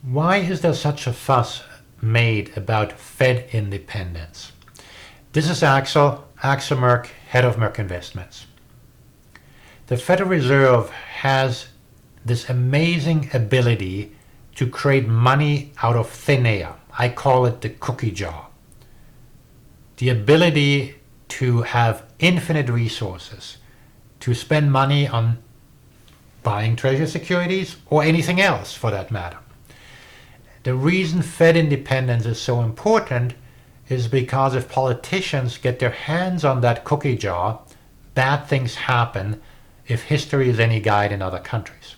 Why is there such a fuss made about Fed independence? This is Axel Merk, head of Merk Investments. The Federal Reserve has this amazing ability to create money out of thin air. I call it the cookie jar. The ability to have infinite resources to spend money on buying treasury securities or anything else for that matter. The reason Fed independence is so important is because if politicians get their hands on that cookie jar, bad things happen if history is any guide in other countries.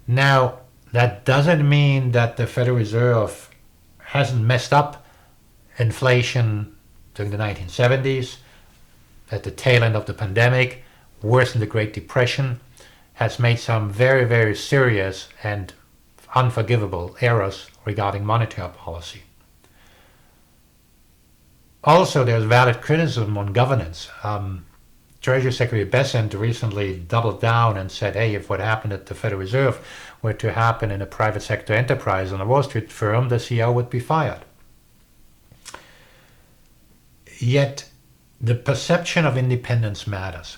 Now, that doesn't mean that the Federal Reserve hasn't messed up inflation during the 1970s, at the tail end of the pandemic, worse than the Great Depression, has made some very, very serious and unforgivable errors regarding monetary policy. Also, there's valid criticism on governance. Treasury Secretary Bessent recently doubled down and said, hey, if what happened at the Federal Reserve were to happen in a private sector enterprise on a Wall Street firm, the CEO would be fired. Yet, the perception of independence matters.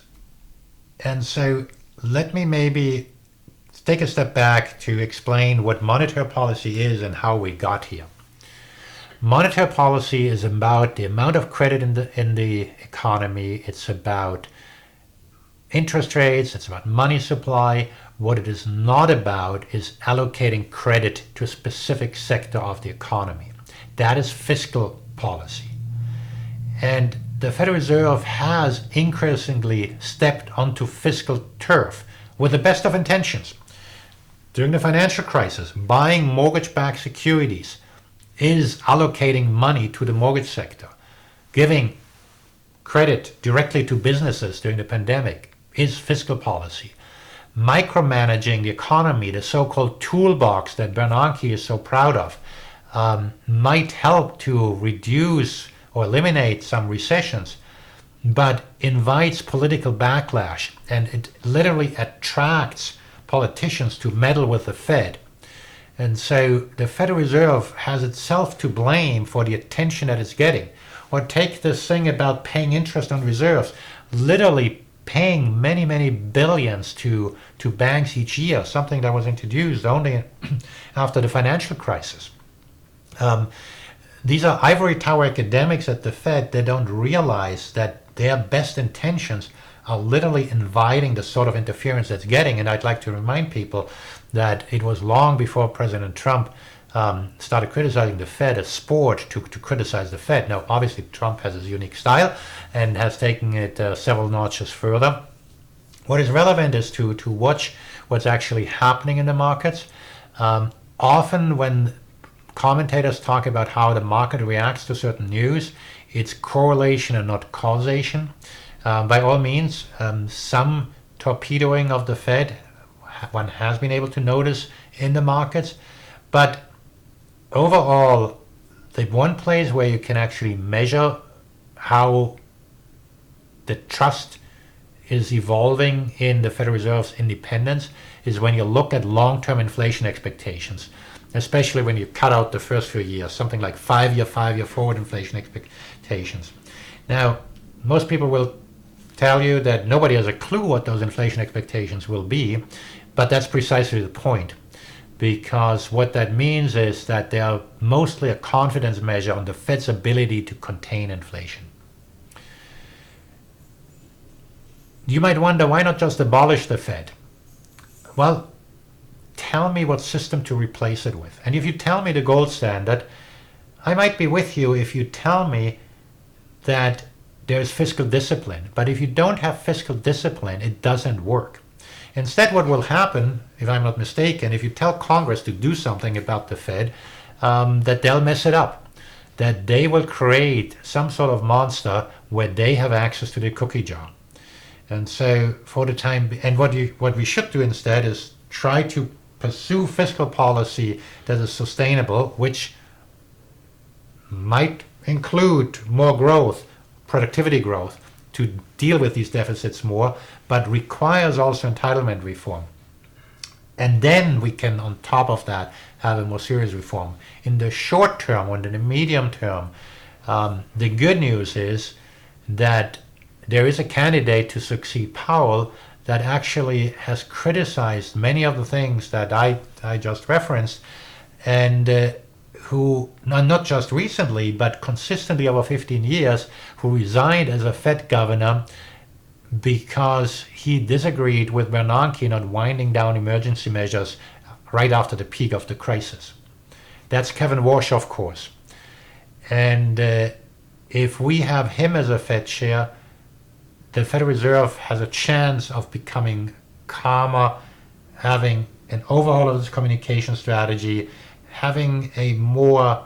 And so, let me maybe take a step back to explain what monetary policy is and how we got here. Monetary policy is about the amount of credit in the economy. It's about interest rates. It's about money supply. What it is not about is allocating credit to a specific sector of the economy. That is fiscal policy. And the Federal Reserve has increasingly stepped onto fiscal turf with the best of intentions. During the financial crisis, buying mortgage-backed securities is allocating money to the mortgage sector. Giving credit directly to businesses during the pandemic is fiscal policy. Micromanaging the economy, the so-called toolbox that Bernanke is so proud of, might help to reduce or eliminate some recessions, but invites political backlash, and it literally attracts politicians to meddle with the Fed. And so the Federal Reserve has itself to blame for the attention that it's getting. Or take this thing about paying interest on reserves, literally paying many, many billions to banks each year, something that was introduced only after the financial crisis. These are ivory tower academics at the Fed that don't realize that their best intentions are literally inviting the sort of interference that's getting. And I'd like to remind people that it was long before President Trump started criticizing the Fed a sport to criticize the Fed. Now, obviously, Trump has his unique style and has taken it several notches further. What is relevant is to watch what's actually happening in the markets. Often when commentators talk about how the market reacts to certain news, it's correlation and not causation. By all means, some torpedoing of the Fed one has been able to notice in the markets, but overall, the one place where you can actually measure how the trust is evolving in the Federal Reserve's independence is when you look at long-term inflation expectations, especially when you cut out the first few years, something like five-year forward inflation expectations. Now, most people will tell you that nobody has a clue what those inflation expectations will be, but that's precisely the point, because what that means is that they are mostly a confidence measure on the Fed's ability to contain inflation. You might wonder, why not just abolish the Fed? Well, tell me what system to replace it with. And if you tell me the gold standard, I might be with you if you tell me that there's fiscal discipline. But if you don't have fiscal discipline, it doesn't work. Instead, what will happen, if I'm not mistaken, if you tell Congress to do something about the Fed, that they'll mess it up, that they will create some sort of monster where they have access to the cookie jar. And so for the time, and what we should do instead is try to pursue fiscal policy that is sustainable, which might include more growth, productivity growth, to deal with these deficits more, but requires also entitlement reform. And then we can, on top of that, have a more serious reform. In the short term, or in the medium term, the good news is that there is a candidate to succeed Powell that actually has criticized many of the things that I just referenced, and who, not just recently, but consistently over 15 years, who resigned as a Fed governor because he disagreed with Bernanke on winding down emergency measures right after the peak of the crisis. That's Kevin Warsh, of course. And if we have him as a Fed chair, the Federal Reserve has a chance of becoming calmer, having an overhaul of its communication strategy, having a more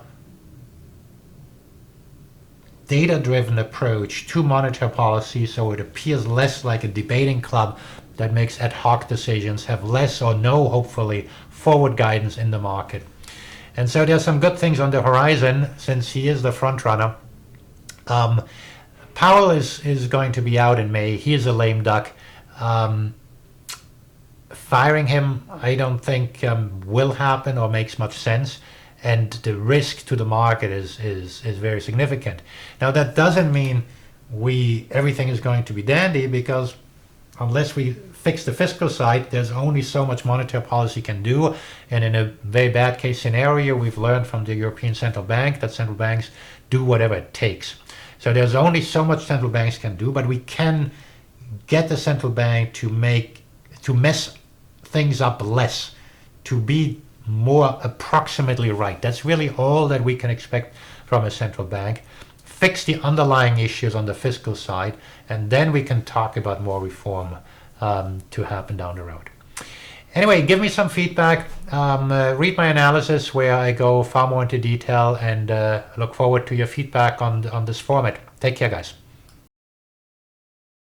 data-driven approach to monetary policy, so it appears less like a debating club that makes ad hoc decisions, have less or no, hopefully, forward guidance in the market. And so there's some good things on the horizon, since he is the front runner. Powell is going to be out in May. He is a lame duck. Firing him, I don't think will happen or makes much sense. And the risk to the market is very significant. Now, that doesn't mean everything is going to be dandy, because unless we fix the fiscal side, there's only so much monetary policy can do. And in a very bad case scenario, we've learned from the European Central Bank that central banks do whatever it takes. So there's only so much central banks can do, but we can get the central bank to mess things up less, to be more approximately right. That's really all that we can expect from a central bank. Fix the underlying issues on the fiscal side, and then we can talk about more reform to happen down the road. Anyway, give me some feedback. Read my analysis where I go far more into detail, and look forward to your feedback on this format. Take care, guys.